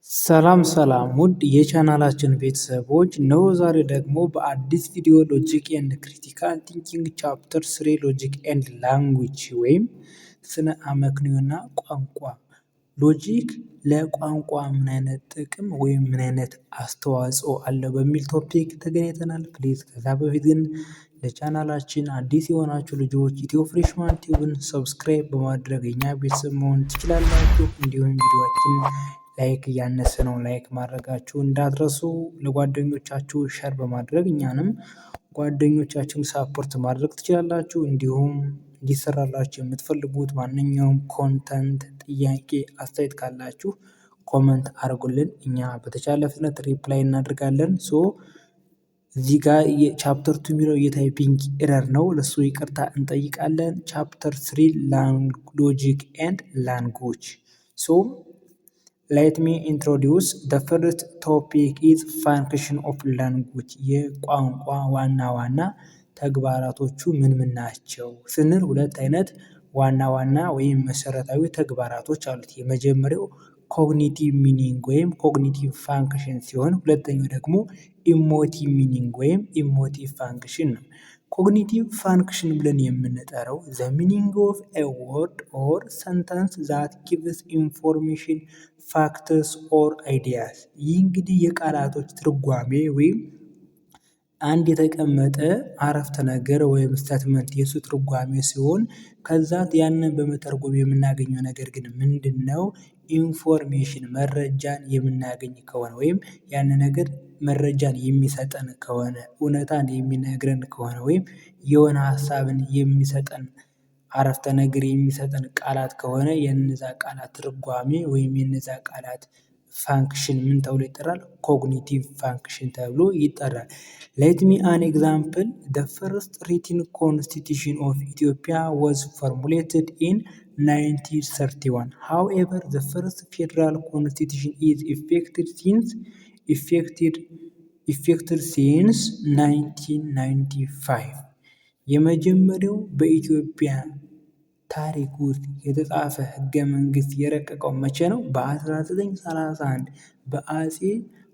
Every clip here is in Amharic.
ሰላም ሰላም ውድ የቻናላችን ቤተሰቦች ነው። ዛሬ ደግሞ በአዲስ ቪዲዮ ሎጂክ ኤንድ ክሪቲካል ቲንኪንግ ቻፕተር 3 ሎጂክ ኤንድ ላንጉጅ ወይም ስነ አመክንዮና ቋንቋ ሎጂክ ለቋንቋ ምን አይነት ጥቅም ወይም ምን አይነት አስተዋጽኦ አለው በሚል ቶፒክ ተገናኝተናል። ፕሊዝ ከዛ በፊት ግን ለቻናላችን አዲስ የሆናችሁ ልጆች ኢትዮ ፍሬሽማን ቲዩብን ሰብስክራይብ በማድረግ የኛ ቤተሰብ መሆን ትችላላችሁ። እንዲሁም ቪዲዮአችን ላይክ እያነሰ ነው፣ ላይክ ማድረጋችሁ እንዳትረሱ። ለጓደኞቻችሁ ሸር በማድረግ እኛንም ጓደኞቻችሁን ሳፖርት ማድረግ ትችላላችሁ። እንዲሁም እንዲሰራላችሁ የምትፈልጉት ማንኛውም ኮንተንት፣ ጥያቄ፣ አስተያየት ካላችሁ ኮመንት አድርጉልን። እኛ በተቻለ ፍጥነት ሪፕላይ እናደርጋለን። እዚህ ጋር የቻፕተር 2 የሚለው የታይፒንግ ኤረር ነው። ለሱ ይቅርታ እንጠይቃለን። ቻፕተር 3 ሎጂክ ኤንድ ላንጉጅ let me introduce the first topic is function of language የቋንቋ ዋና ተግባራቶቹ ምን ናቸው ስንል ሁለት አይነት ዋና ወይም መሰረታዊ ተግባራቶች አሉት። የመጀመሪያው ኮግኒቲቭ ሚኒንግ ወይም ኮግኒቲቭ ፋንክሽን ሲሆን ሁለተኛው ደግሞ ኢሞቲቭ ሚኒንግ ወይም ኢሞቲቭ ፋንክሽን ነው። ኮግኒቲቭ ፋንክሽን ብለን የምንጠራው the meaning of a word or sentence that gives information, facts or ideas ይህ እንግዲህ የቃላቶች ትርጓሜ ወይም አንድ የተቀመጠ አረፍተ ነገር ወይም ስቴትመንት የሱ ትርጓሜ ሲሆን ከዛ ያንን በመተርጎም የምናገኘው ነገር ግን ምንድነው? ኢንፎርሜሽን መረጃን የምናገኝ ከሆነ ወይም ያን ነገር መረጃን የሚሰጠን ከሆነ እውነታን የሚነግረን ከሆነ ወይም የሆነ ሀሳብን የሚሰጠን አረፍተ ነገር የሚሰጠን ቃላት ከሆነ የነዛ ቃላት ትርጓሜ ወይም የነዛ ቃላት ፋንክሽን ምን ተብሎ ይጠራል? ኮግኒቲቭ ፋንክሽን ተብሎ ይጠራል። let me an example the first written constitution of Ethiopia was formulated in 1931. However, the first federal constitution is effective since 1995. የመጀመሪያው በኢትዮጵያ ታሪክ ውስጥ የተጻፈ ህገ መንግስት የረቀቀው መቼ ነው? በ1931 በአጼ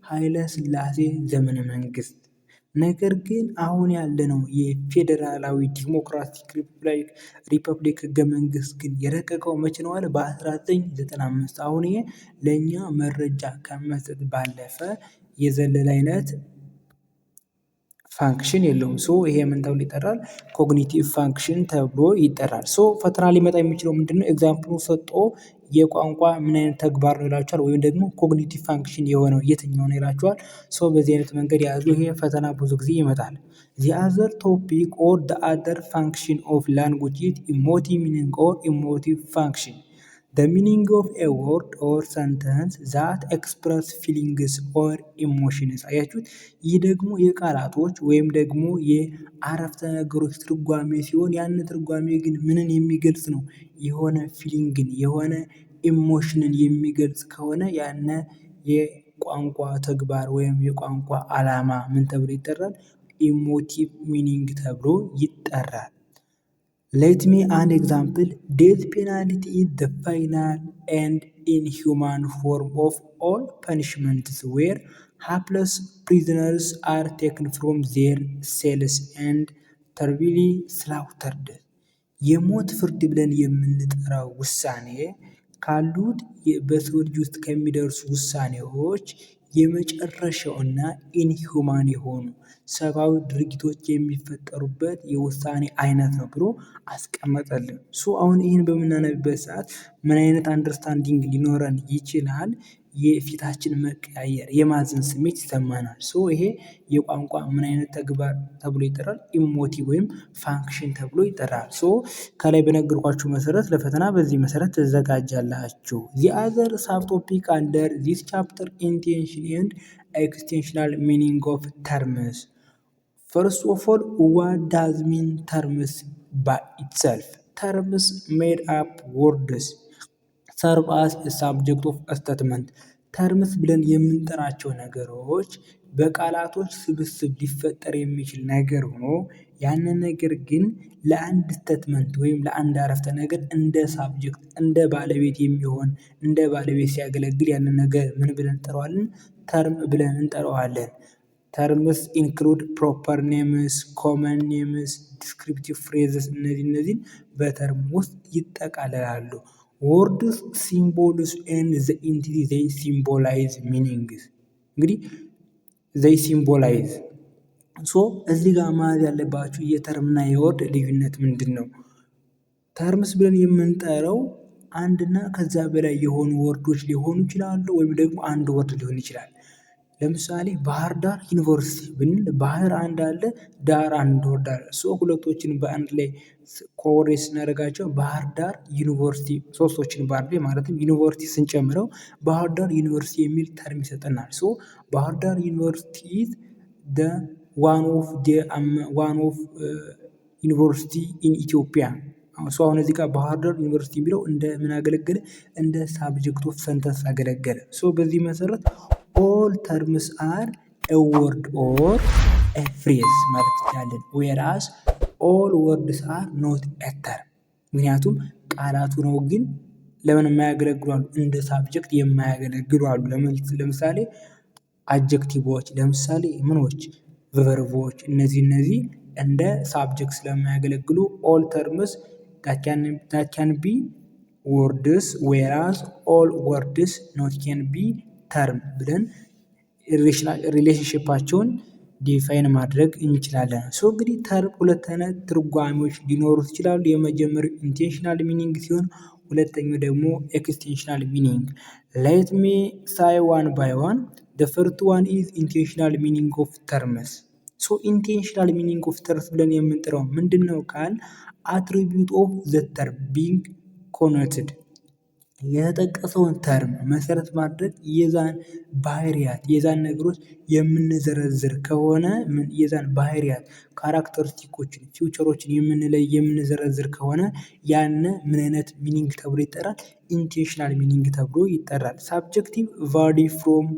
ኃይለ ሥላሴ ዘመነ መንግስት። ነገር ግን አሁን ያለነው የፌዴራላዊ ዲሞክራቲክ ሪፐብሊክ ህገ መንግስት ግን የረቀቀው መቼ ነው አለ? በ1995። አሁን ይሄ ለእኛ መረጃ ከመስጠት ባለፈ የዘለለ አይነት ፋንክሽን የለውም። ይሄ ምን ተብሎ ይጠራል? ኮግኒቲቭ ፋንክሽን ተብሎ ይጠራል። ፈተና ሊመጣ የሚችለው ምንድነው? ኤግዛምፕሉ ሰጥቶ የቋንቋ ምን አይነት ተግባር ነው ይላችኋል፣ ወይም ደግሞ ኮግኒቲቭ ፋንክሽን የሆነው የትኛው ነው ይላችኋል። በዚህ አይነት መንገድ ያዙ። ይሄ ፈተና ብዙ ጊዜ ይመጣል። the other topic or the other function of language is emotive meaning or emotive function. The meaning of a word or sentence that express feelings or emotions. አያችሁት? ይህ ደግሞ የቃላቶች ወይም ደግሞ የአረፍተ ነገሮች ትርጓሜ ሲሆን ያን ትርጓሜ ግን ምንን የሚገልጽ ነው? የሆነ ፊሊንግን የሆነ ኢሞሽንን የሚገልጽ ከሆነ ያን የቋንቋ ተግባር ወይም የቋንቋ ዓላማ ምን ተብሎ ይጠራል? ኢሞቲቭ ሚኒንግ ተብሎ ይጠራል። let me an example death penalty is the final and inhuman form of all punishments where helpless prisoners are taken from their cells and terribly slaughtered. የሞት ፍርድ ብለን የምንጠራው ውሳኔ ካሉት በሰው ልጅ ውስጥ ከሚደርሱ ውሳኔዎች የመጨረሻውና ኢንሁማን የሆኑ ሰብአዊ ድርጊቶች የሚፈጠሩበት የውሳኔ አይነት ነው ብሎ አስቀመጠልን። አሁን ይህን በምናነብበት ሰዓት ምን አይነት አንደርስታንዲንግ ሊኖረን ይችላል? የፊታችን መቀያየር፣ የማዘን ስሜት ይሰማናል። ይሄ የቋንቋ ምን አይነት ተግባር ተብሎ ይጠራል? ኢሞቲቭ ወይም ፋንክሽን ተብሎ ይጠራል። ከላይ በነገርኳችሁ መሰረት ለፈተና በዚህ መሰረት ተዘጋጃላችሁ። the other subtopic under this chapter intention and extensional meaning of terms. First of all, what does mean terms by itself? Terms made up words serve as a subject of a statement. ተርምስ ብለን የምንጠራቸው ነገሮች በቃላቶች ስብስብ ሊፈጠር የሚችል ነገር ሆኖ ያንን ነገር ግን ለአንድ ስቴትመንት ወይም ለአንድ አረፍተ ነገር እንደ ሳብጀክት እንደ ባለቤት የሚሆን እንደ ባለቤት ሲያገለግል ያንን ነገር ምን ብለን እንጠራዋለን? ተርም ብለን እንጠራዋለን። ተርምስ ኢንክሉድ ፕሮፐር ኔምስ፣ ኮመን ኔምስ፣ ዲስክሪፕቲቭ ፍሬዝስ እነዚህን በተርም ውስጥ ይጠቃለላሉ። ወርድስ ሲምቦልስ ኤንድ ዘ ኢንቲቲ ዘይ ሲምቦላይዝ ሚኒንግስ እንግዲህ ዘይ ሲምቦላይዝ እዚህ ጋር ማለት ያለባችሁ የተርምና የወርድ ልዩነት ምንድን ነው? ተርምስ ብለን የምንጠራው አንድና ከዛ በላይ የሆኑ ወርዶች ሊሆኑ ይችላሉ፣ ወይም ደግሞ አንድ ወርድ ሊሆን ይችላል። ለምሳሌ ባህር ዳር ዩኒቨርሲቲ ብንል ባህር አንድ አለ፣ ዳር አንድ ወርድ አለ። ሁለቶችን በአንድ ላይ ኮሬት ስናደርጋቸው ባህር ዳር ዩኒቨርሲቲ፣ ሶስቶችን በአንድ ላይ ማለትም ዩኒቨርሲቲ ስንጨምረው ባህር ዳር ዩኒቨርሲቲ የሚል ተርም ይሰጠናል። ባህር ዳር ዩኒቨርሲቲ ዋን ኦፍ ዩኒቨርሲቲ ኢን ኢትዮጵያ። አሁን እዚህ ጋር ባህር ዳር ዩኒቨርሲቲ የሚለው እንደ ምን አገለገለ? እንደ ሳብጀክት ኦፍ ሰንተንስ አገለገለ። በዚህ መሰረት ኦል ተርምስ አር ኤ ወርድ ኦር ኤ ፍሬዝ ማለት ይቻላል። ዌራስ ኦል ወርድስ አር ኖት ኤ ተርም። ምክንያቱም ቃላቱ ነው፣ ግን ለምን የማያገለግሉ አሉ? እንደ ሳብጀክት የማያገለግሉ አሉ። ለምሳሌ አጀክቲቮች፣ ለምሳሌ ምኖች ቨርቦች፣ እነዚህ እንደ ሳብጀክት ስለማያገለግሉ ኦል ተርምስ that can be words whereas all words not can be term ብለን ሪሌሽንሺፓቸውን ዲፋይን ማድረግ እንችላለን። እንግዲህ ተርም ሁለት አይነት ትርጓሜዎች ሊኖሩት ይችላሉ። የመጀመሪያው ኢንቴንሽናል ሚኒንግ ሲሆን ሁለተኛው ደግሞ ኤክስቴንሽናል ሚኒንግ። ሌት ሚ ሳይ ዋን ባይ ዋን። the first one is intentional meaning of terms. ኢንቴንሽናል ሚኒንግ ኦፍ ተርምስ ብለን የምንጠራው ምንድን ነው ካል አትሪቢዩት ኦፍ ዘ ተርም ቢንግ ኮኖትድ፣ የተጠቀሰውን ተርም መሰረት ማድረግ የዛን ባህሪያት የዛን ነገሮች የምንዘረዝር ከሆነ የዛን ባህሪያት ካራክተሪስቲኮችን ፊውቸሮችን የምንዘረዝር ከሆነ ያነ ምን አይነት ሚኒንግ ተብሎ ይጠራል? ኢንቴንሽናል ሚኒንግ ተብሎ ይጠራል። ሳብጀክቲቭ ቫሪ ፍሮም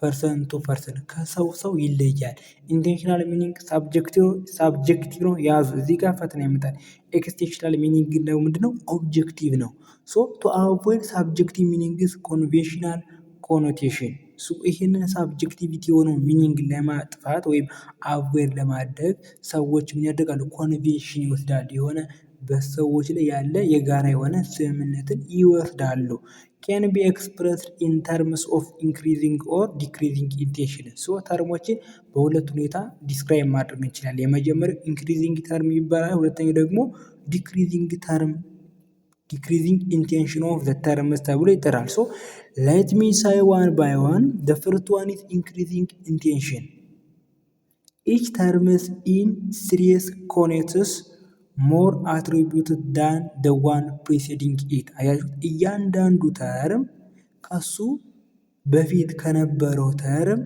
ፐርሰን ቱ ፐርሰን፣ ከሰው ይለያል። ኢንቴንሽናል ሚኒንግ ሳብጀክቲቭ ነው። ያዙ፣ እዚህ ጋር ፈተና ይመጣል። ኤክስቴንሽናል ሚኒንግ ነው ምንድነው? ኦብጀክቲቭ ነው። ቱ አቮይድ ሳብጀክቲቭ ሚኒንግስ ኮንቬንሽናል ኮኖቴሽን፣ ይህንን ሳብጀክቲቪቲ የሆነው ሚኒንግ ለማጥፋት ወይም አቮይድ ለማድረግ ሰዎች ምን ያደርጋሉ? ኮንቬንሽን ይወስዳሉ። የሆነ በሰዎች ላይ ያለ የጋራ የሆነ ስምምነትን ይወስዳሉ። can be expressed in terms of increasing or decreasing intention። ተርሞችን በሁለት ሁኔታ ዲስክራይብ ማድረግ እንችላለን። የመጀመሪያው ኢንክሪዚንግ ተርም ይባላል። ሁለተኛው ደግሞ ዲክሪዚንግ ኢንቴንሽን ኦፍ ዘ ተርምስ ተብሎ ይጠራል። let me say one by one. the first one is increasing intention. each term is in serious connotations ሞር አትሪቢዩትድ ዳን ደ ዋን ፕሪሲዲንግ ኢት። አያችሁት? እያንዳንዱ ተርም ከሱ በፊት ከነበረው ተርም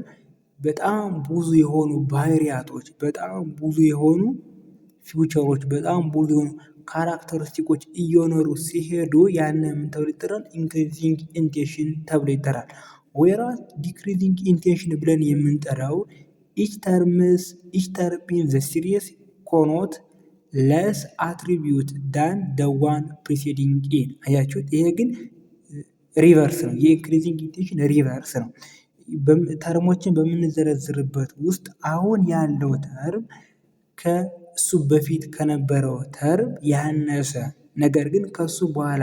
በጣም ብዙ የሆኑ ባህሪያቶች፣ በጣም ብዙ የሆኑ ፊውቸሮች፣ በጣም ብዙ የሆኑ ካራክተሪስቲኮች እየኖሩ ሲሄዱ ያንን ምን ተብሎ ይጠራል? ኢንክሪዚንግ ኢንቴንሽን ተብሎ ይጠራል። ዌራስ ዲክሪዚንግ ኢንቴንሽን ብለን የምንጠራው ኢች ተርም ኢን ዘ ሲሪየስ ኮኖት ለስ አትሪቢዩት ዳን ደ ዋን ፕሪሲዲንግ ኢን። አያችሁት? ይሄ ግን ሪቨርስ ነው። የኢንክሪዚንግ ኢንቴንሽን ሪቨርስ ነው። ተርሞችን በምንዘረዝርበት ውስጥ አሁን ያለው ተርም ከእሱ በፊት ከነበረው ተርም ያነሰ፣ ነገር ግን ከሱ በኋላ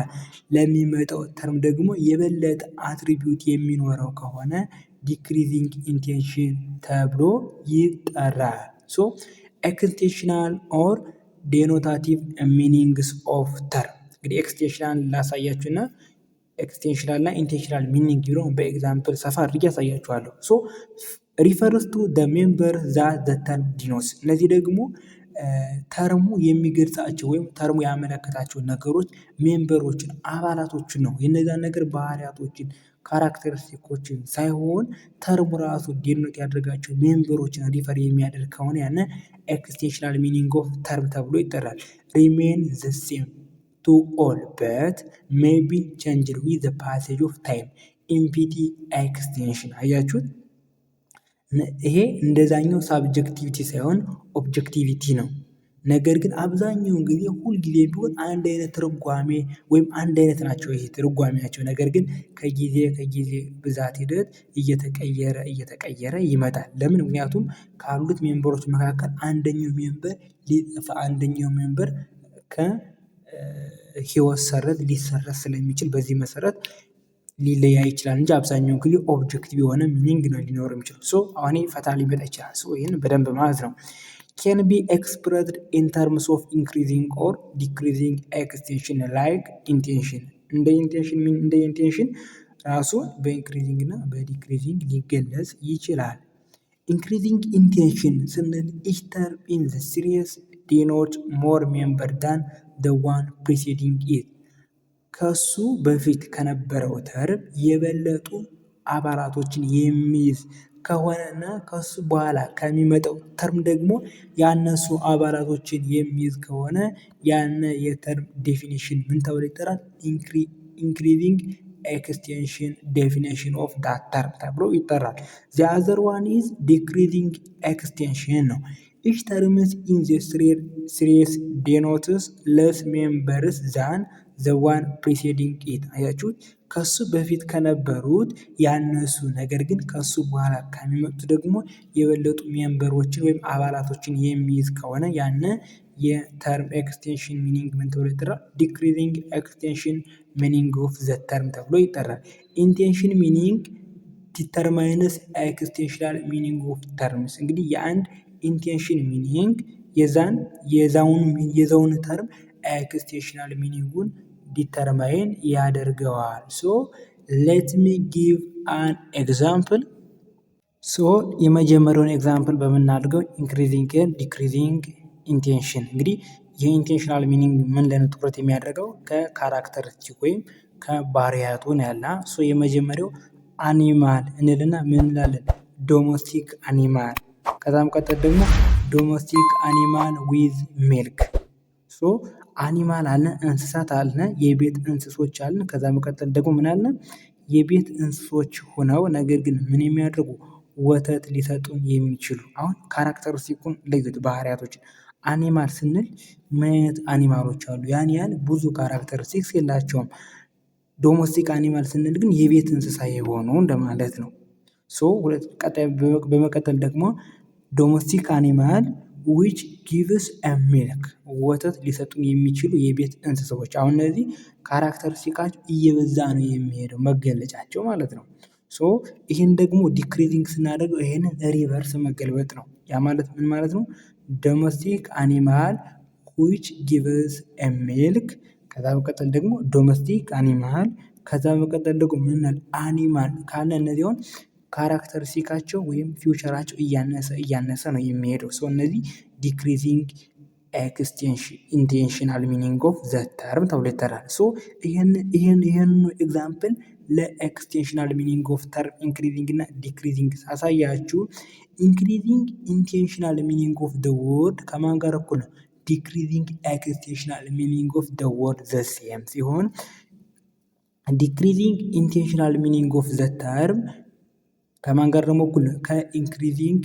ለሚመጣው ተርም ደግሞ የበለጠ አትሪቢዩት የሚኖረው ከሆነ ዲክሪዚንግ ኢንቴንሽን ተብሎ ይጠራል። ኤክስቴንሽናል ኦር ዴኖታቲቭ ሚኒንግስ ኦፍ ተርም። እንግዲህ ኤክስቴንሽናል ላሳያችሁና ኤክስቴንሽናል እና ኢንቴንሽናል ሚኒንግ ቢሮ በኤግዛምፕል ሰፋ አድርጌ ያሳያችኋለሁ። ሪፈርስ ቱ ደ ሜምበር ዛት ዘ ተርም ዲኖትስ። እነዚህ ደግሞ ተርሙ የሚገልጻቸው ወይም ተርሙ ያመለከታቸው ነገሮች ሜምበሮችን፣ አባላቶችን ነው። የነዛን ነገር ባህሪያቶችን፣ ካራክተሪስቲኮችን ሳይሆን ተርሙ ራሱ ዲኖት ያደርጋቸው ሜምበሮችን ሪፈር የሚያደርግ ከሆነ ያነ ኤክስቴንሽናል ሚኒንግ ኦፍ ተርም ተብሎ ይጠራል። ሪሜን ዘ ሴም ቱ ኦል በት ሜይ ቢ ቼንጅድ ዊዝ ዘ ፓሴጅ ኦፍ ታይም ኢምፒቲ ኤክስቴንሽን። አያችሁት? ይሄ እንደዛኛው ሳብጀክቲቪቲ ሳይሆን ኦብጀክቲቪቲ ነው። ነገር ግን አብዛኛውን ጊዜ ሁልጊዜ ቢሆን አንድ አይነት ትርጓሜ ወይም አንድ አይነት ናቸው ይሄ ትርጓሜያቸው። ነገር ግን ከጊዜ ብዛት ሂደት እየተቀየረ ይመጣል። ለምን? ምክንያቱም ካሉት ሜምበሮች መካከል አንደኛው ሜምበር ሊጠፋ አንደኛው ሜምበር ከህይወት ሰረዝ ሊሰረዝ ስለሚችል በዚህ መሰረት ሊለያይ ይችላል እንጂ አብዛኛውን ጊዜ ኦብጀክቲቭ የሆነ ሚኒንግ ነው ሊኖረው የሚችለው። አሁን ፈታ ሊመጣ ይችላል። ይህን በደንብ ማለት ነው። can be expressed in terms of increasing or decreasing extension like intention እንደ ኢንቴንሽን ራሱ በኢንክሪዚንግ እና በዲክሪዚንግ ሊገለጽ ይችላል። ኢንክሪዚንግ ኢንቴንሽን ስንል each term in the series denotes more member than the one preceding it ከሱ በፊት ከነበረው ተርም የበለጡ አባላቶችን የሚይዝ ከሆነና ከሱ በኋላ ከሚመጣው ተርም ደግሞ ያነሱ አባላቶችን የሚይዝ ከሆነ ያነ የተርም ዴፊኒሽን ምን ተብሎ ይጠራል? ኢንክሪዚንግ ኤክስቴንሽን ዴፊኒሽን ኦፍ ዳት ተርም ተብሎ ይጠራል። ዘ አዘር ዋን ኢዝ ዲክሪዚንግ ኤክስቴንሽን ነው። ኢች ተርምስ ኢን ዘ ሲሪስ ዴኖትስ ለስ ሜምበርስ ዛን ዘ ዋን ፕሪሲዲንግ ኢት። አያችሁት? ከሱ በፊት ከነበሩት ያነሱ ነገር ግን ከሱ በኋላ ከሚመጡት ደግሞ የበለጡ ሜምበሮችን ወይም አባላቶችን የሚይዝ ከሆነ ያነ የተርም ኤክስቴንሽን ሚኒንግ ምን ተብሎ ይጠራል? ዲክሪዚንግ ኤክስቴንሽን ሚኒንግ ኦፍ ዘ ተርም ተብሎ ይጠራል። ኢንቴንሽን ሚኒንግ ዲተርማይንስ ኤክስቴንሽናል ሚኒንግ ኦፍ ተርምስ። እንግዲህ የአንድ ኢንቴንሽን ሚኒንግ የዛውን ተርም ኤክስቴንሽናል ሚኒንጉን ዲተርማይን ያደርገዋል። ሌት ሚ ጊቭ አን ኤግዛምፕል። የመጀመሪያውን ኤግዛምፕል በምናደርገው ኢንክሪዚንግ ዲክሪዚንግ ኢንቴንሽን። እንግዲህ የኢንቴንሽናል ሚኒንግ ምን ላይ ነው ትኩረት የሚያደርገው? ከካራክተሪስቲክ ወይም ከባህሪያቱ ነው ያለ። የመጀመሪያው አኒማል እንልና ምን እንላለን? ዶሜስቲክ አኒማል። ከዛም ቀጠል ደግሞ ዶሜስቲክ አኒማል ዊዝ ሚልክ። አኒማል አለ፣ እንስሳት አለ፣ የቤት እንስሶች አለ። ከዛ መቀጠል ደግሞ ምን አለ? የቤት እንስሶች ሆነው ነገር ግን ምን የሚያደርጉ ወተት ሊሰጡን የሚችሉ። አሁን ካራክተሪስቲኩን ለዩት፣ ባህሪያቶችን። አኒማል ስንል ምን አይነት አኒማሎች አሉ? ያን ያህል ብዙ ካራክተሪስቲክስ የላቸውም። ዶሜስቲክ አኒማል ስንል ግን የቤት እንስሳ የሆኑ እንደማለት ነው። በመቀጠል ደግሞ ዶሜስቲክ አኒማል ዊች ጊቭስ ሚልክ፣ ወተት ሊሰጡን የሚችሉ የቤት እንስሳዎች። አሁን እነዚህ ካራክተሪስቲካቸው እየበዛ ነው የሚሄደው መገለጫቸው ማለት ነው። ይህን ደግሞ ዲክሪዚንግ ስናደርገው ይህንን ሪቨርስ መገልበጥ ነው። ያ ማለት ምን ማለት ነው? ዶሜስቲክ አኒማል ዊች ጊቭስ ሚልክ፣ ከዛ በቀጠል ደግሞ ዶሜስቲክ አኒማል፣ ከዛ በቀጠል ደግሞ ምን አኒማል ካለ እነዚሁን ካራክተሪስቲካቸው ወይም ፊውቸራቸው እያነሰ ነው የሚሄደው። እነዚህ ዲክሪዚንግ ኢንቴንሽናል ሚኒንግ ኦፍ ዘ ተርም ተብሎ ይጠራል። ይህን ኤግዛምፕል ለኤክስቴንሽናል ሚኒንግ ኦፍ ተርም ኢንክሪዚንግ እና ዲክሪዚንግ ሳሳያችሁ ኢንክሪዚንግ ኢንቴንሽናል ሚኒንግ ኦፍ ደ ወርድ ከማን ጋር እኩል ነው? ዲክሪዚንግ ኤክስቴንሽናል ሚኒንግ ኦፍ ደ ወርድ ዘ ሴም ሲሆን ዲክሪዚንግ ኢንቴንሽናል ሚኒንግ ኦፍ ዘ ተርም ከማን ጋር ደግሞ እኩል ነው? ከኢንክሪዚንግ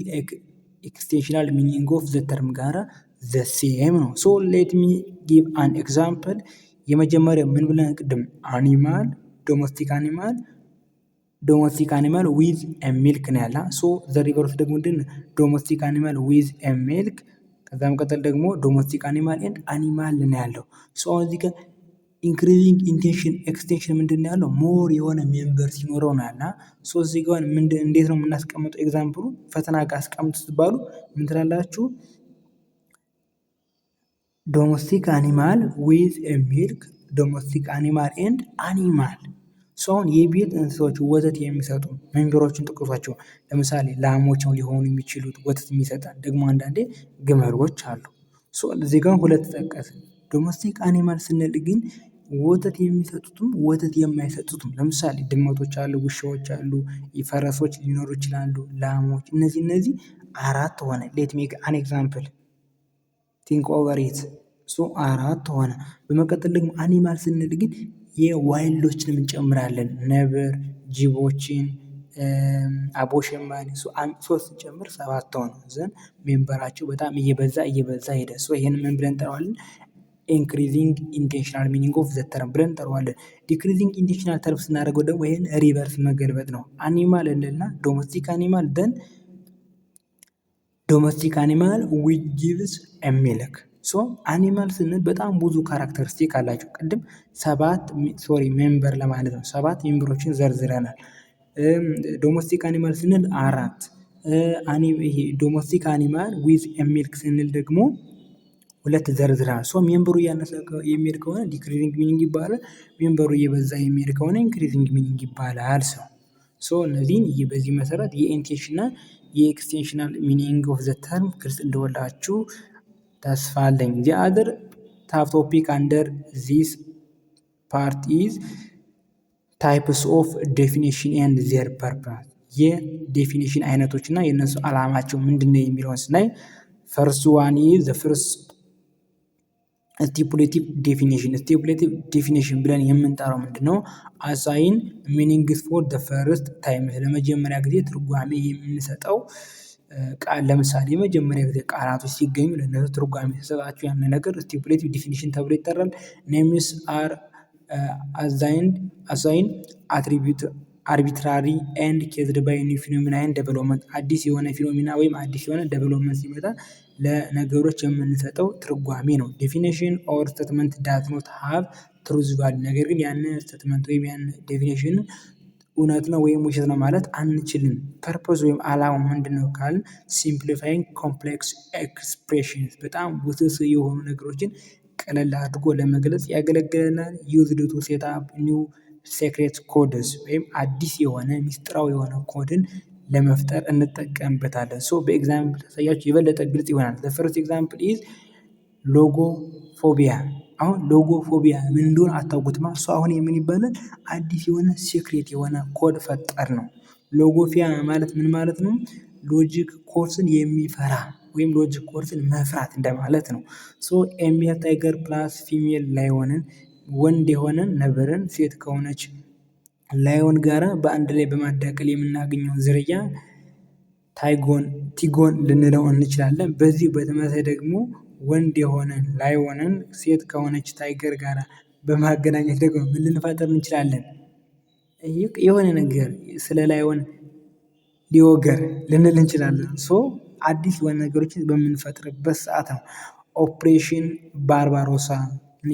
ኤክስቴንሽናል ሚኒንግ ኦፍ ዘ ተርም ጋራ ዘ ሴም ነው። ሌት ሚ ጊቭ አን ኤግዛምፕል። የመጀመሪያው ምን ብለን ቅድም አኒማል ዶሜስቲክ አኒማል ዊዝ ሚልክ ነው ያለ። ዘ ሪቨርስ ደግሞ ምንድን ነው? ዶሜስቲክ አኒማል ዊዝ ሚልክ፣ ከዛም ቀጠል ደግሞ ዶሜስቲክ አኒማል ኤንድ አኒማል ነው ያለው። እዚህ ጋር ኢንክሪዚንግ ኢንቴንሽን ኤክስቴንሽን ምንድን ነው ያለው? ሞር የሆነ ሜምበር ሲኖረው ነው ያለ። እዚህ ጋር እንዴት ነው የምናስቀምጠው? ኤግዛምፕሉ ፈተና ጋር አስቀምጡ ስትባሉ ምን ትላላችሁ? ዶሜስቲክ አኒማል ዊዝ ሚልክ፣ ዶሜስቲክ አኒማል ኤንድ አኒማል። አሁን የቤት እንስሳዎች ወተት የሚሰጡ ሜምበሮችን ጥቅሷቸው። ለምሳሌ ላሞች ሊሆኑ የሚችሉት ወተት የሚሰጣል። ደግሞ አንዳንዴ ግመሎች አሉ። እዚህ ጋር ሁለት ጠቀስ። ዶሜስቲክ አኒማል ስንል ግን ወተት የሚሰጡትም ወተት የማይሰጡትም፣ ለምሳሌ ድመቶች አሉ፣ ውሻዎች አሉ፣ ፈረሶች ሊኖሩ ይችላሉ፣ ላሞች። እነዚህ አራት ሆነ። ሌት ሜክ አን ኤግዛምፕል ቲንክ ኦቨር ኢት። አራት ሆነ። በመቀጠል ደግሞ አኒማል ስንል ግን የዋይልዶችንም እንጨምራለን። ነብር፣ ጅቦችን፣ አቦ ሸማኔ ሶስት ጨምር 7 ሆነ ዘን ሜምበራቸው በጣም እየበዛ ሄደ። ይሄን ምን ብለን እንጠራዋለን? ኢንክሪዚንግ ኢንቴንሽናል ሚኒንግ ኦፍ ዘ ተርም ብለን እንጠራዋለን። ዲክሪዚንግ ኢንቴንሽናል ተርም ስናደርገው ደግሞ ይሄን ሪቨርስ መገልበጥ ነው። አኒማል እንልና ዶሜስቲክ አኒማል ደን ዶሜስቲክ አኒማል ዊች ጊቭስ ኤ ሚልክ። አኒማል ስንል በጣም ብዙ ካራክተሪስቲክ አላቸው። ቅድም ሜምበር ለማለት ነው 7 ሜምበሮችን ዘርዝረናል። ዶሜስቲክ አኒማል ስንል 4። ዶሜስቲክ አኒማል ዊዝ ኤ ሚልክ ስንል ደግሞ 2 ዘርዝረናል። ሜምበሩ እያነሰ የሚሄድ ከሆነ ዲክሪዚንግ ሚኒንግ ይባላል። ሜምበሩ እየበዛ የሚሄድ ከሆነ ኢንክሪዚንግ ሚኒንግ ይባላል። እነዚህን በዚህ መሰረት የኢንቴንሽናል የኤክስቴንሽናል ሚኒንግ ኦፍ ዘ ተርም ግልጽ እንደወላችሁ ተስፋ አለኝ። the other topic under this part is types of definition and their purpose። የዴፊኒሽን አይነቶች እና የእነሱ ዓላማቸው ምንድነው የሚለውን ስናይ first one is the first ስቲፑሌቲቭ ዴፊኒሽን። ስቲፑሌቲቭ ዴፊኒሽን ብለን የምንጠራው ምንድነው? አሳይን ሚኒንግስ ፎር ዘ ፈርስት ታይም፣ ለመጀመሪያ ጊዜ ትርጓሜ የምንሰጠው ቃል። ለምሳሌ የመጀመሪያ ጊዜ ቃላቶች ሲገኙ ለእነሱ ትርጓሜ ተሰጣቸው ያን ነገር ስቲፑሌቲቭ ዴፊኒሽን ተብሎ ይጠራል። ኔምስ አር አሳይን አትሪቢዩት አርቢትራሪ ኤንድ ኬዝድ ባይ ኒው ፊኖሚና ኤንድ ዴቨሎፕመንት። አዲስ የሆነ ፊኖሚና ወይም አዲስ የሆነ ዴቨሎፕመንት ሲመጣ ለነገሮች የምንሰጠው ትርጓሜ ነው። ዴፊኒሽን ኦር ስቴትመንት ዳዝ ኖት ሃቭ ትሩዝ ቫልዩ። ነገር ግን ያን ስቴትመንት ወይም ያን ዴፊኒሽን እውነት ነው ወይም ውሸት ነው ማለት አንችልም። ፐርፖዝ ወይም ዓላማው ምንድነው ካልን ሲምፕሊፋይንግ ኮምፕሌክስ ኤክስፕሬሽንስ፣ በጣም ውስብስብ የሆኑ ነገሮችን ቀለል አድርጎ ለመግለጽ ያገለግለናል። ዩዝድ ቱ ሴት አፕ ኒው ሴክሬት ኮድስ፣ ወይም አዲስ የሆነ ሚስጥራዊ የሆነ ኮድን ለመፍጠር እንጠቀምበታለን። በኤግዛምፕል ታሳያችሁ የበለጠ ግልጽ ይሆናል። ፈርስት ኤግዛምፕል ኢዝ ሎጎፎቢያ። አሁን ሎጎፎቢያ ምን እንደሆነ አታውቁትማ? አሁን የምን ይባላል? አዲስ የሆነ ሴክሬት የሆነ ኮድ ፈጠር ነው። ሎጎፊያ ማለት ምን ማለት ነው? ሎጂክ ኮርስን የሚፈራ ወይም ሎጂክ ኮርስን መፍራት እንደማለት ነው። ኤሜል ታይገር ፕላስ ፊሜል ላይሆንን፣ ወንድ የሆነን ነብርን ሴት ከሆነች ላይሆን ጋራ በአንድ ላይ በማዳቀል የምናገኘው ዝርያ ቲጎን ልንለው እንችላለን። በዚህ በተመሳሳይ ደግሞ ወንድ የሆነ ላይሆንን ሴት ከሆነች ታይገር ጋራ በማገናኘት ደግሞ ምን ልንፈጥር እንችላለን? የሆነ ነገር ስለ ላይሆን ሊወገር ልንል እንችላለን። አዲስ የሆነ ነገሮችን በምንፈጥርበት ሰዓት ነው። ኦፕሬሽን ባርባሮሳ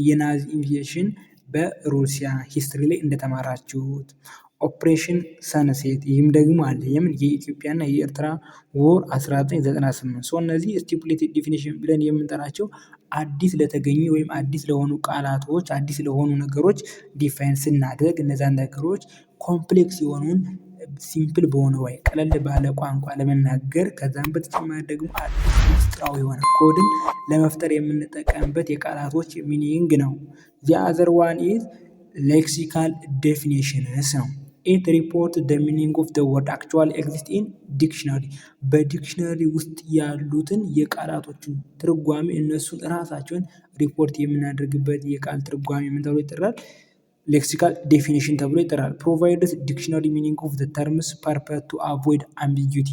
የናዚ ኢንቬዥን በሩሲያ ሂስትሪ ላይ እንደተማራችሁት። ኦፕሬሽን ሰንሴት ይህም ደግሞ አለ የምን የኢትዮጵያና የኤርትራ ወር 1998። እነዚህ ስቲፑሌትድ ዲፊኒሽን ብለን የምንጠራቸው አዲስ ለተገኙ ወይም አዲስ ለሆኑ ቃላቶች፣ አዲስ ለሆኑ ነገሮች ዲፋይን ስናደርግ እነዛን ነገሮች ኮምፕሌክስ የሆኑን ሲምፕል በሆነ ወይ ቀለል ባለ ቋንቋ ለመናገር ከዛም በተጨማሪ ደግሞ አዲስ ሚስጥራዊ የሆነ ኮድን ለመፍጠር የምንጠቀምበት የቃላቶች ሚኒንግ ነው። the other one is lexical definitions ነው። it reports the meaning of the word actually exist in dictionary። በዲክሽነሪ ውስጥ ያሉትን የቃላቶችን ትርጓሜ እነሱን ራሳቸውን ሪፖርት የምናደርግበት የቃል ትርጓሜ ምን ተብሎ ይጠራል? ሌክሲካል ዴፊኒሽን ተብሎ ይጠራል። ፕሮቫይድስ ዲክሽነሪ ሚኒንግ ኦፍ ዘ ተርምስ ፐርፐስ ቱ አቮይድ አምቢጊቲ።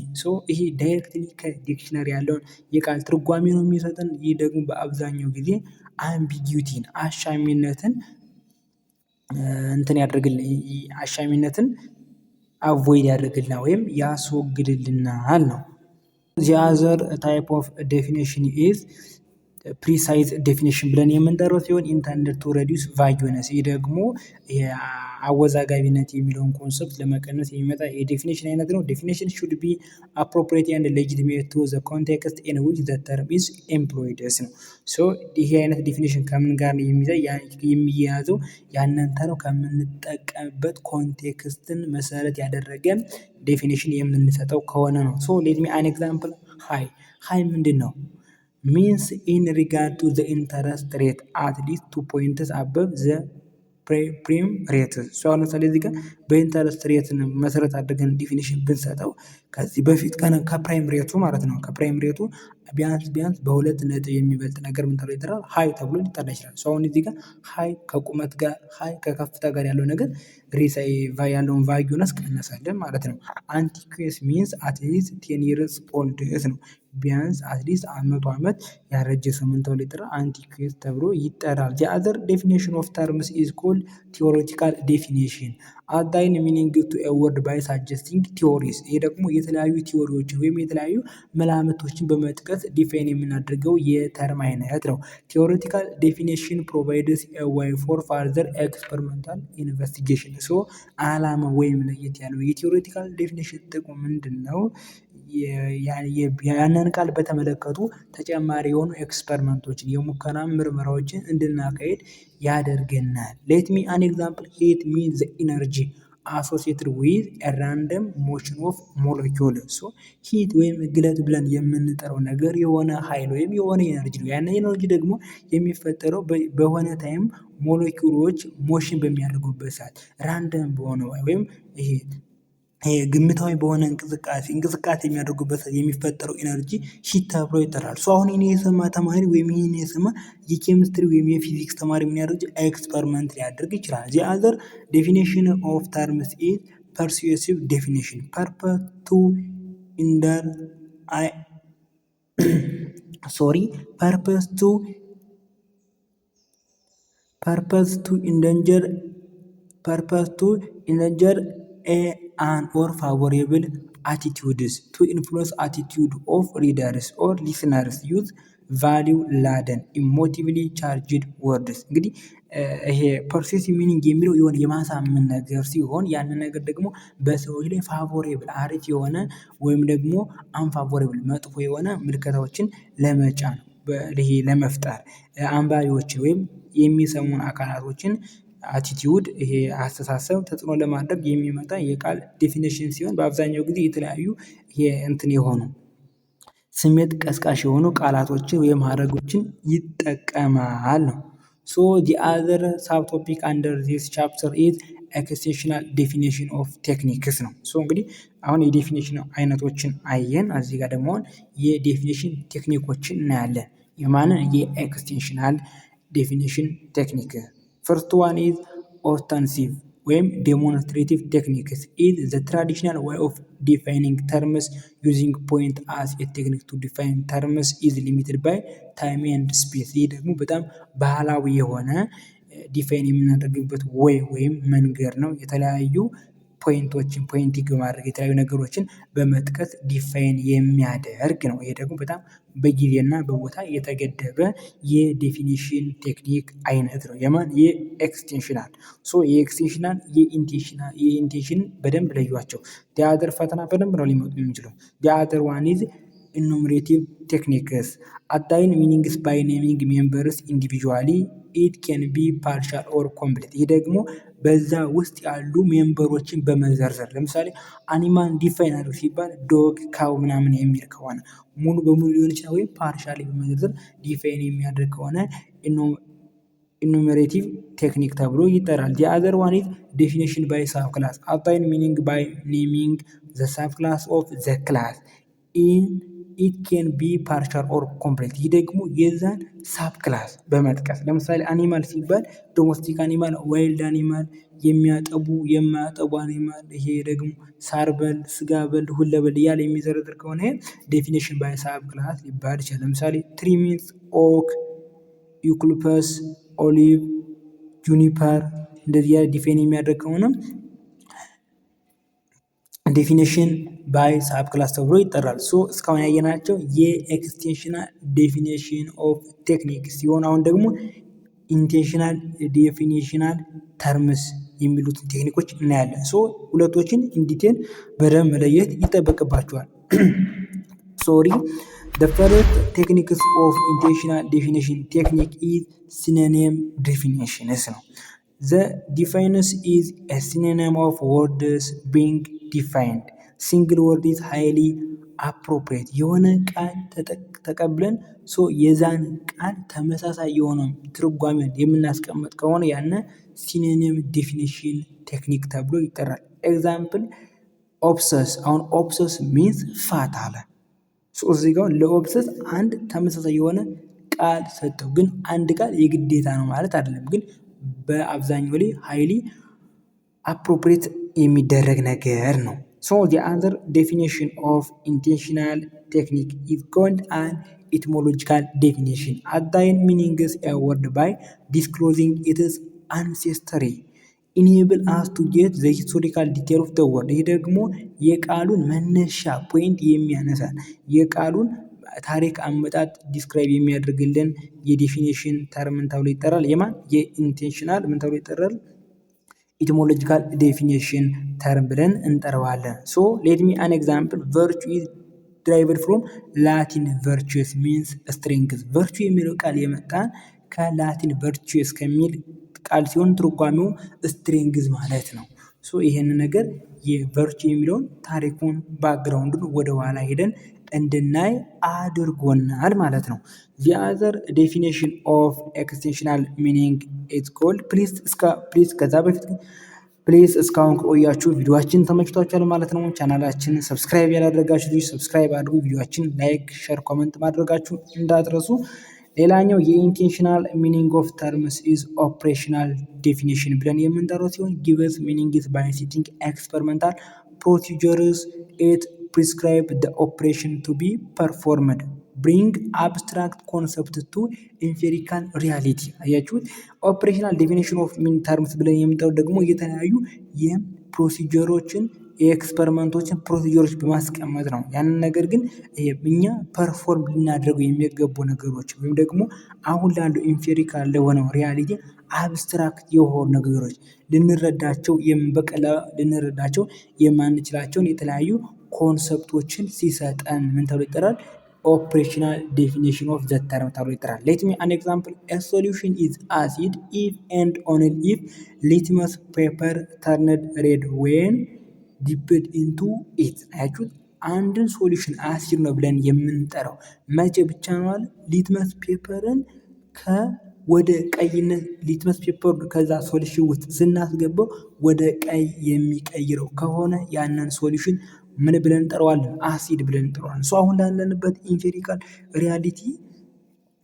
ይሄ ዳይሬክትሊ ከዲክሽነሪ ያለውን የቃል ትርጓሜ ነው የሚሰጠን። ይህ ደግሞ በአብዛኛው ጊዜ አምቢጊቲን አሻሚነትን አሻሚነትን አቮይድ ያደርግልናል ወይም ያስወግድልናል ነው። the other type of definition is ፕሪሳይዝ ዴፊኒሽን ብለን የምንጠራው ሲሆን ኢንተንደድ ቱ ሬዲዩስ ቫጊነስ። ይህ ደግሞ አወዛጋቢነት የሚለውን ኮንሰፕት ለመቀነስ የሚመጣ የዴፊኒሽን አይነት ነው። ዴፊኒሽን ሹድ ቢ አፕሮፕሪየት ኤንድ ሌጂቲሜት ቱ ዘ ኮንቴክስት ኢን ዊች ዘ ተርም ኢዝ ኤምፕሎይድስ ነው። ይሄ አይነት ዴፊኒሽን ከምን ጋር ነው የሚያያዘው? ያንን ተርም ከምንጠቀምበት ኮንቴክስትን መሰረት ያደረገ ዴፊኒሽን የምንሰጠው ከሆነ ነው። ሌት ሚ አን ኤግዛምፕል። ሃይ ምንድን ነው? means in regard to the interest rate at least 2 points above the prime rate። አሁን ለምሳሌ እዚህ ጋር በኢንተረስት ሬት መሰረት አድርገን ዲፊኒሽን ብንሰጠው ከዚህ በፊት ከፕራይም ሬቱ ማለት ነው ከፕራይም ሬቱ ቢያንስ በሁለት ነጥብ የሚበልጥ ነገር ምን ተብሎ ይጠራል? ሀይ ተብሎ ሊጠራ ይችላል። አሁን እዚህ ጋር ሀይ ከቁመት ጋር ሀይ ከከፍታ ጋር ያለው ነገር ያለውን ቫልዩነስ ቀነሰልን ማለት ነው። አንቲኩዌስ ሚንስ አትሊስት 10 years old ነው። ቢያንስ አትሊስት 100 ዓመት ያረጀ ሰው ምን ተብሎ ይጠራል? አንቲኩዌስ ተብሎ ይጠራል። the other definition of terms is called theoretical definition አዳይን ሚኒንግ ቱ a word by suggesting theories ይሄ ደግሞ የተለያዩ ቲዎሪዎችን ወይም የተለያዩ መላምቶችን በመጥቀስ ዲፋይን የምናደርገው የተርም አይነት ነው። theoretical definition provides a way for further experimental investigation ዓላማ ወይም ለየት ያለው የቲዎሬቲካል ዴፊኒሽን ጥቅሙ ምንድን ነው? ያንን ቃል በተመለከቱ ተጨማሪ የሆኑ ኤክስፐሪመንቶችን የሙከራ ምርመራዎችን እንድናካሄድ ያደርገናል። ሌት ሚ አን ኤግዛምፕል ሂት ሚንስ ዘ ኢነርጂ አሶሲየትድ ዊዝ ራንደም ሞሽን ኦፍ ሞለኪውል ሂት ወይም ግለት ብለን የምንጠራው ነገር የሆነ ኃይል ወይም የሆነ ኤነርጂ ነው። ያን ኤነርጂ ደግሞ የሚፈጠረው በሆነ ታይም ሞለኪውሎች ሞሽን በሚያደርጉበት ሰዓት ራንደም በሆነ ወይም ይሄ ግምታዊ በሆነ እንቅስቃሴ የሚያደርጉበት የሚፈጠረው ኢነርጂ ሂት ተብሎ ይጠራል። አሁን ይሄን የሰማ ተማሪ ወይም ይሄን የሰማ የኬሚስትሪ ወይም የፊዚክስ ተማሪ ምን ያደርግ ኤክስፐሪመንት ሊያደርግ ይችላል። the other definition of terms is persuasive definition purpose to endanger an or favorable attitudes to influence attitude of readers or listeners use value laden emotively charged words እንግዲህ ይሄ ፐርሱሲቭ ሚኒንግ የሚለው የሆነ የማሳመን ነገር ሲሆን ያንን ነገር ደግሞ በሰዎች ላይ ፋቮሬብል አሪፍ የሆነ ወይም ደግሞ አንፋቮሬብል መጥፎ የሆነ ምልከታዎችን ለመጫን ይሄ ለመፍጠር አንባቢዎችን ወይም የሚሰሙን አካላቶችን አቲቲዩድ ይሄ አስተሳሰብ ተጽዕኖ ለማድረግ የሚመጣ የቃል ዴፊኒሽን ሲሆን በአብዛኛው ጊዜ የተለያዩ የሆኑ ስሜት ቀስቃሽ የሆኑ ቃላቶችን ወይም ሀረጎችን ይጠቀማል ነው። the other subtopic under this chapter is extensional definition of techniques ነው። እንግዲህ አሁን የዴፊኒሽን አይነቶችን አየን። እዚህ ጋር ደግሞ የዴፊኒሽን ቴክኒኮችን እናያለን። የማንን? የኤክስቴንሽናል ዴፊኒሽን ቴክኒክ። First one is ostensive ወይም demonstrative techniques is the traditional way of defining terms using point as a technique to define terms is limited by time and space ይህ ደግሞ በጣም ባህላዊ የሆነ ዲፋይን የምናደርግበት ወይም መንገድ ነው። የተለያዩ ፖይንቲንግ በማድረግ የተለያዩ ነገሮችን በመጥቀስ ዲፋይን የሚያደርግ ነው። ይሄ ደግሞ በጣም በጊዜና በቦታ የተገደበ የዴፊኒሽን ቴክኒክ አይነት ነው። የማን? የኤክስቴንሽናል። የኤክስቴንሽናል የኢንቴንሽን በደንብ ለዩዋቸው። የአደር ፈተና በደንብ ነው ሊመጡ የሚችለው። የአደር ዋን ኢዝ ኢኑሜሬቲቭ ቴክኒክስ አዳይን ሚኒንግስ ባይ ኔሚንግ ሜምበርስ ኢንዲቪዥዋሊ ኢት ኬን ቢ ፓርሻል ኦር ኮምፕሊት። ይህ ደግሞ በዛ ውስጥ ያሉ ሜምበሮችን በመዘርዘር ለምሳሌ አኒማል ዲፋይን አድርግ ሲባል ዶግ፣ ካው ምናምን የሚል ከሆነ ሙሉ በሙሉ ሊሆን ይችላል ወይም ፓርሻሊ በመዘርዘር ዲፋይን የሚያደርግ ከሆነ ኢኑሜሬቲቭ ቴክኒክ ተብሎ ይጠራል። the other one is definition by subclass outline meaning by naming the subclass of the class it can be partial or complete። ይህ ደግሞ የዛን ሳብ ክላስ በመጥቀስ ለምሳሌ አኒማል ሲባል ዶሜስቲክ አኒማል፣ ዋይልድ አኒማል፣ የሚያጠቡ የማያጠቡ አኒማል፣ ይሄ ደግሞ ሳር በል፣ ስጋ በል፣ ሁለበል እያለ የሚዘረዝር ከሆነ ዴፊኒሽን ባይ ሳብ ክላስ ሊባል ይችላል። ለምሳሌ ትሪ ሚንስ ኦክ፣ ዩካሊፕተስ፣ ኦሊቭ፣ ጁኒፐር እንደዚህ ያለ ዲፋይን የሚያደርግ ከሆነ ዴፊኒሽን ባይ ሳብ ክላስ ተብሎ ይጠራል። እስካሁን ያየናቸው የኤክስቴንሽናል ዴፊኒሽን ኦፍ ቴክኒክ ሲሆን አሁን ደግሞ ኢንቴንሽናል ዴፊኒሽናል ተርምስ የሚሉትን ቴክኒኮች እናያለን። ሁለቶችን ኢንዲቴል በደንብ መለየት ይጠበቅባቸዋል። The first techniques of intentional definition technique is synonym definitions ነው። The definition is a synonym of words being defined. Single word is highly appropriate. የሆነ ቃል ተቀብለን የዛን ቃል ተመሳሳይ የሆነ ትርጓሜን የምናስቀምጥ ከሆነ ያነ ሲኖኒም ዴፊኒሽን ቴክኒክ ተብሎ ይጠራል። ኤግዛምፕል ኦብሰስ። አሁን ኦብሰስ ሚንስ ፋት አለ። እዚህ ጋር ለኦፕሰስ አንድ ተመሳሳይ የሆነ ቃል ሰጠው። ግን አንድ ቃል የግዴታ ነው ማለት አይደለም። ግን በአብዛኛው ላይ ሃይሊ አፕሮፕሪየት የሚደረግ ነገር ነው። ሶ the other definition of intentional technique is called an etymological definition. Assign meanings a word by disclosing its ancestry. Enable us to get the historical detail of the word. ይህ ደግሞ የቃሉን መነሻ ፖይንት የሚያነሳ የቃሉን ታሪክ አመጣጥ ዲስክራይብ የሚያደርግልን የዴፊኒሽን ተርም ምን ተብሎ ይጠራል? የማን የኢንቴንሽናል ምን ተብሎ ይጠራል? ኢቲሞሎጂካል ዴፊኒሽን ተርም ብለን እንጠራዋለን። ሶ ሌት ሚ አን ኤግዛምፕል ቨርቹ ኢዝ ድራይቭድ ፍሮም ላቲን ቨርቹስ ሚንስ ስትሬንግዝ። ቨርቹ የሚለው ቃል የመጣ ከላቲን ቨርቹስ ከሚል ቃል ሲሆን ትርጓሜው ስትሬንግዝ ማለት ነው። ሶ ይሄን ነገር የቨርቹ የሚለውን ታሪኩን ባክግራውንዱን ወደ ኋላ ሄደን እንድናይ አድርጎናል ማለት ነው። the other definition of extensional meaning is called ፕሊዝ ከዛ በፊት ፕሊዝ እስካሁን ከቆያችሁ ቪዲዮአችን ተመችቷችኋል ማለት ነው። ቻናላችን ሰብስክራይብ ያላደረጋችሁ ልጆች ሰብስክራይብ አድርጉ። ቪዲዮአችን ላይክ፣ ሼር፣ ኮመንት ማድረጋችሁ እንዳትረሱ። ሌላኛው የኢንቴንሽናል ሚኒንግ ኦፍ ተርምስ ኢዝ ኦፕሬሽናል ዴፊኒሽን ብለን የምንጠራው ሲሆን ጊቭስ ሚኒንግስ ባይ ሲቲንግ ኤክስፐሪመንታል ፕሮሲጀርስ ኢት ፕሪስክራይብ the operation to be performed bring abstract concept to empirical reality። አያችሁት? ኦፕሬሽናል ዴፊኒሽን ኦፍ ሚን ተርምስ ብለን የምንጠራው ደግሞ የተለያዩ የፕሮሲጀሮችን የኤክስፐሪመንቶችን ፕሮሲጀሮች በማስቀመጥ ነው። ያንን ነገር ግን እኛ ፐርፎርም ልናደርገው የሚገቡ ነገሮች ወይም ደግሞ አሁን ላሉ ኢምፔሪካል ለሆነው ሪያሊቲ አብስትራክት የሆኑ ነገሮች ልንረዳቸው የማንችላቸውን የተለያዩ ኮንሰፕቶችን ሲሰጠን ምን ተብሎ ይጠራል? ኦፕሬሽናል ዴፊኒሽን ኦፍ ዘ ተርም ተብሎ ይጠራል። ሌት ሚ አን ኤግዛምፕል ኤ ሶሉሽን ኢዝ አሲድ ኢፍ ኤንድ ኦንሊ ኢፍ ሊትመስ ፔፐር ተርንድ ሬድ ዌን ዲፕድ ኢንቱ ኢት። አያችሁት? አንድን ሶሉሽን አሲድ ነው ብለን የምንጠራው መቼ ብቻ ነው አለ? ሊትመስ ፔፐርን ወደ ቀይነት ሊትመስ ፔፐር ከዛ ሶሉሽን ውስጥ ስናስገባው ወደ ቀይ የሚቀይረው ከሆነ ያንን ሶሉሽን ምን ብለን እንጠራዋለን? አሲድ ብለን እንጠራዋለን። ሶ አሁን ላለንበት ኢምፔሪካል ሪያሊቲ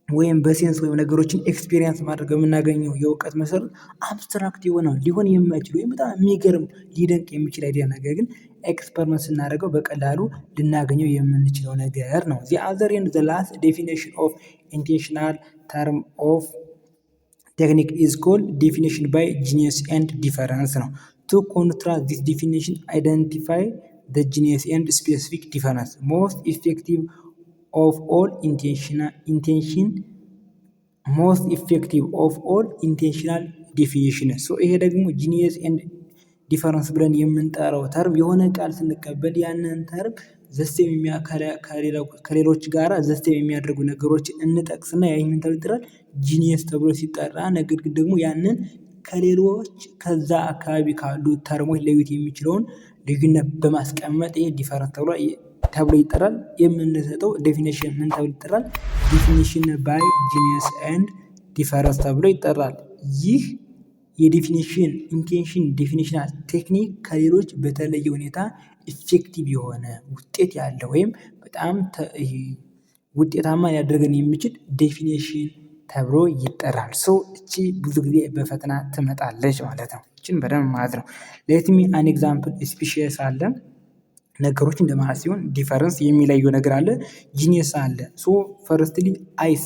ወይም በሴንስ ወይም ነገሮችን ኤክስፒሪየንስ ማድረግ የምናገኘው የእውቀት መሰረት አብስትራክት የሆነ ሊሆን የማይችል ወይም በጣም የሚገርም ሊደንቅ የሚችል አይዲያ ነገር ግን ኤክስፐሪመንት ስናደርገው በቀላሉ ልናገኘው የምንችለው ነገር ነው። the other and the last definition of intentional term of technique is called definition by genius and difference ነው። to contrast this definition identify the genius and specific difference most effective of all intentional definition። ሶ ይሄ ደግሞ ጂኒየስ ኤንድ ዲፈረንስ ብለን የምንጠራው ተርም የሆነ ቃል ስንቀበል ያንን ተርም ዘስቴም ከሌሎች ጋራ ዘስቴም የሚያደርጉ ነገሮች እንጠቅስና ይህንን ተብሎ ይጠራል ጂኒየስ ተብሎ ሲጠራ፣ ነገር ግን ደግሞ ያንን ከሌሎች ከዛ አካባቢ ካሉ ተርሞች ለዩት የሚችለውን ልዩነት በማስቀመጥ ይሄ ዲፈረንስ ተብሎ ይጠራል። የምንሰጠው ዴፊኒሽን ምን ተብሎ ይጠራል? ዴፊኒሽን ባይ ጂኒየስ ኤንድ ዲፈረንስ ተብሎ ይጠራል። ይህ የዴፊኒሽን ኢንቴንሽን ዴፊኒሽናል ቴክኒክ ከሌሎች በተለየ ሁኔታ ኢፌክቲቭ የሆነ ውጤት ያለው ወይም በጣም ውጤታማ ሊያደርገን የሚችል ዴፊኒሽን ተብሎ ይጠራል። ሶ እቺ ብዙ ጊዜ በፈተና ትመጣለች ማለት ነው። እቺን በደንብ ማለት ነው። ሌት ሚ አን ኤግዛምፕል ስፒሺስ አለ ነገሮች እንደማለት ሲሆን ዲፈረንስ የሚለየው ነገር አለ፣ ጂኒየስ አለ። ሶ ፈርስትሊ አይስ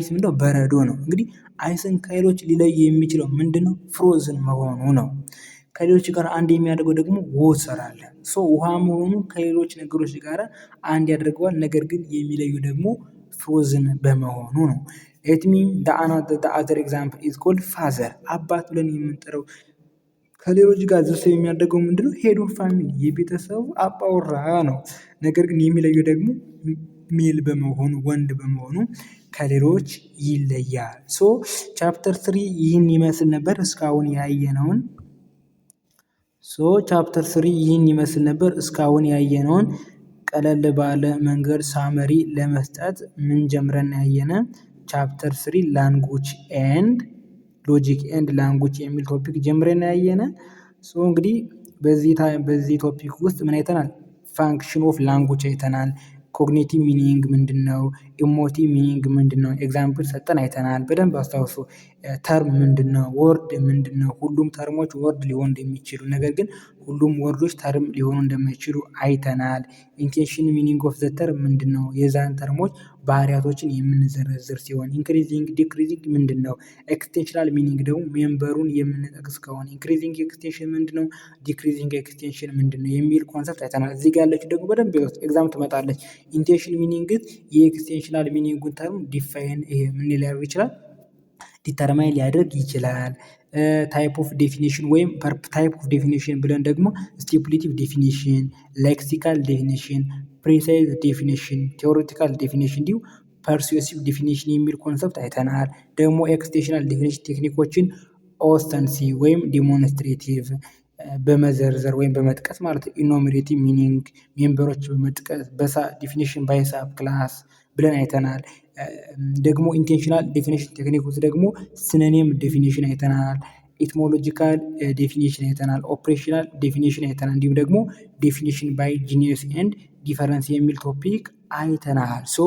ምንድነው? በረዶ ነው። እንግዲህ አይስን ከሌሎች ሊለይ የሚችለው ምንድነው? ፍሮዝን መሆኑ ነው። ከሌሎች ጋር አንድ የሚያደርገው ደግሞ ወተር አለ። ሶ ውሃ መሆኑ ከሌሎች ነገሮች ጋር አንድ ያደርገዋል። ነገር ግን የሚለዩ ደግሞ ፍሮዝን በመሆኑ ነው። ሌት ሚ the other example is called father አባት ብለን የምንጠራው ከሌሎች ጋር ዘሰ የሚያደርገው ምንድነው? ሄድ ኦፍ ፋሚሊ የቤተሰቡ አባወራ ነው። ነገር ግን የሚለየው ደግሞ ሜል በመሆኑ ወንድ በመሆኑ ከሌሎች ይለያል። ሶ ቻፕተር 3 ይህን ይመስል ነበር እስካሁን ያየነውን ቀለል ባለ መንገድ ሳመሪ ለመስጠት ምን ጀምረን ያየነ ቻፕተር 3 ላንጉጅ ኤንድ ሎጂክ ኤንድ ላንጉጅ የሚል ቶፒክ ጀምረን ያየነ። ሶ እንግዲህ በዚህ ቶፒክ ውስጥ ምን አይተናል? ፋንክሽን ኦፍ ላንጉጅ አይተናል። ኮግኒቲቭ ሚኒንግ ምንድነው? ኢሞቲቭ ሚኒንግ ምንድነው? ኤግዛምፕል ሰጠን አይተናል። በደንብ አስታውሱ። ተርም ምንድነው? ወርድ ምንድነው? ሁሉም ተርሞች ወርድ ሊሆኑ እንደሚችሉ ነገር ግን ሁሉም ወርዶች ተርም ሊሆኑ እንደማይችሉ አይተናል። ኢንቴንሽን ሚኒንግ ኦፍ ዘ ተርም ምንድነው? የዛን ተርሞች ባህሪያቶችን የምንዘረዝር ሲሆን ኢንክሪዚንግ ዲክሪዚንግ ምንድነው? ኤክስቴንሽናል ሚኒንግ ደግሞ ሜምበሩን የምንጠቅስ ከሆነ ኢንክሪዚንግ ኤክስቴንሽን ምንድነው? ዲክሪዚንግ ኤክስቴንሽን ምንድነው? የሚል ኮንሰፕት አይተናል። እዚህ ጋር ያለችው ደግሞ በደንብ ኤግዛም ትመጣለች። ኢንቴንሽን ሚኒንግ የኤክስቴንሽናል ሚኒንጉን ተርም ዲፋይን ምን ሊያደርግ ይችላል? ዲተርማይን ሊያደርግ ይችላል። ታይፕ ኦፍ ዴፊኒሽን ወይም ታይፕ ኦፍ ዴፊኒሽን ብለን ደግሞ ስቲፑሌቲቭ ዴፊኒሽን፣ ሌክሲካል ዴፊኒሽን፣ ፕሪሳይዝ ዴፊኒሽን፣ ቴዎሬቲካል ዴፊኒሽን እንዲሁ ፐርሱሲቭ ዴፊኒሽን የሚል ኮንሰፕት አይተናል። ደግሞ ኤክስቴንሽናል ዴፊኒሽን ቴክኒኮችን ኦስተንሲ ወይም ዲሞንስትሬቲቭ በመዘርዘር ወይም በመጥቀስ ማለት ኢኖሜሬቲቭ ሚኒንግ ሜምበሮች በመጥቀስ ዲፊኒሽን ባይ ሳብ ክላስ ብለን አይተናል። ደግሞ ኢንቴንሽናል ዴፊኒሽን ቴክኒክ ውስጥ ደግሞ ሲኖኒም ዴፊኒሽን አይተናል። ኢቲሞሎጂካል ዴፊኒሽን አይተናል። ኦፕሬሽናል ዴፊኒሽን አይተናል። እንዲሁም ደግሞ ዴፊኒሽን ባይ ጂኒየስ ኤንድ ዲፈረንስ የሚል ቶፒክ አይተናል። ሶ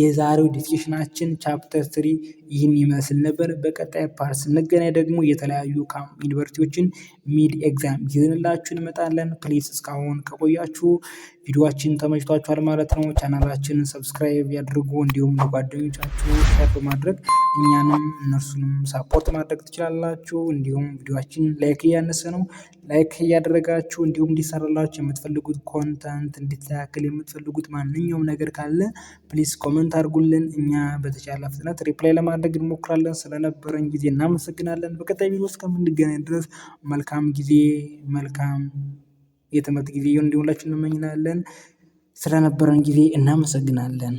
የዛሬው ዲስከሽናችን ቻፕተር 3 ይህን ይመስል ነበር። በቀጣይ ፓርት ስንገናኝ ደግሞ የተለያዩ ዩኒቨርሲቲዎችን ሚድ ኤግዛም ይዘንላችሁ እንመጣለን። ፕሊዝ እስካሁን ከቆያችሁ ቪዲዮአችን ተመችቷችኋል ማለት ነው። ቻናላችንን ሰብስክራይብ ያድርጉ። እንዲሁም ለጓደኞቻችሁ ሼር በማድረግ እኛንም እነርሱንም ሳፖርት ማድረግ ትችላላችሁ። እንዲሁም ቪዲዮአችን ላይክ እያነሰ ነው። ላይክ እያደረጋችሁ እንዲሁም እንዲሰራላችሁ የምትፈልጉት ኮንተንት እንዲስተካከል የምትፈልጉት ማንኛውም ነገር ካለ ፕሊዝ ኮመንት አድርጉልን። እኛ በተቻለ ፍጥነት ሪፕላይ ለማድረግ እንሞክራለን። ስለነበረን ጊዜ እናመሰግናለን። በቀጣይ ቪዲዮ እስከምንገናኝ ድረስ መልካም ጊዜ፣ መልካም የትምህርት ጊዜ እንዲሆንላችሁ እንመኛለን። ስለነበረን ጊዜ እናመሰግናለን።